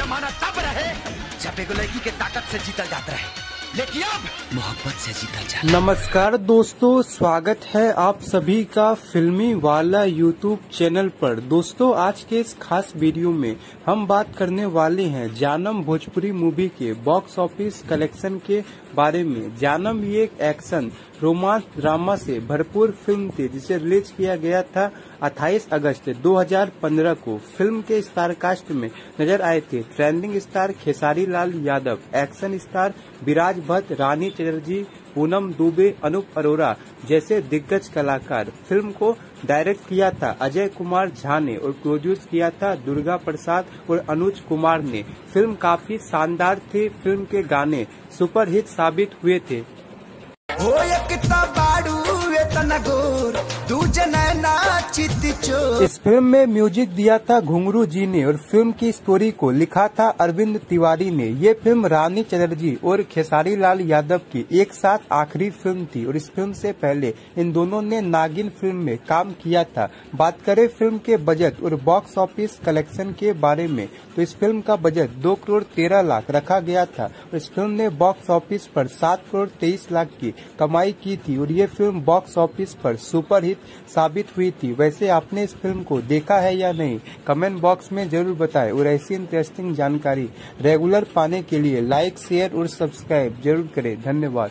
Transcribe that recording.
जमाना तब रहे जब एगो लड़की के ताकत से जीतल जात रहे, लेकिन अब मोहब्बत से जीतल जाता। नमस्कार दोस्तों, स्वागत है आप सभी का फिल्मी वाला यूट्यूब चैनल पर। दोस्तों, आज के इस खास वीडियो में हम बात करने वाले हैं जानम भोजपुरी मूवी के बॉक्स ऑफिस कलेक्शन के बारे में। जानम ये एक एक्शन रोमांस ड्रामा से भरपूर फिल्म थी जिसे रिलीज किया गया था 28 अगस्त 2015 को। फिल्म के स्टार कास्ट में नजर आए थे trending star Khesari Lal Yadav, action star विराज भट्ट, रानी चटर्जी, पूनम दुबे, अनूप अरोरा जैसे दिग्गज कलाकार। फिल्म को डायरेक्ट किया था अजय कुमार झा ने और प्रोड्यूस किया था दुर्गा प्रसाद और अनुज कुमार ने। फिल्म काफी शानदार थी। फिल्म के गाने सुपरहिट साबित हुए थे। इस फिल्म में म्यूजिक दिया था घुंगरू जी ने और फिल्म की स्टोरी को लिखा था अरविंद तिवारी ने। ये फिल्म रानी चटर्जी और खेसारी लाल यादव की एक साथ आखिरी फिल्म थी और इस फिल्म से पहले इन दोनों ने नागिन फिल्म में काम किया था। बात करें फिल्म के बजट और बॉक्स ऑफिस कलेक्शन के बारे में तो इस फिल्म का बजट 2 करोड़ 13 लाख रखा गया था और इस फिल्म ने बॉक्स ऑफिस पर 7 करोड़ 23 लाख की कमाई की थी और ये फिल्म बॉक्स ऑफिस पर सुपरहिट साबित हुई थी। वैसे आपने इस फिल्म को देखा है या नहीं, कमेंट बॉक्स में जरूर बताएं और ऐसी इंटरेस्टिंग जानकारी रेगुलर पाने के लिए लाइक, शेयर और सब्सक्राइब जरूर करें। धन्यवाद।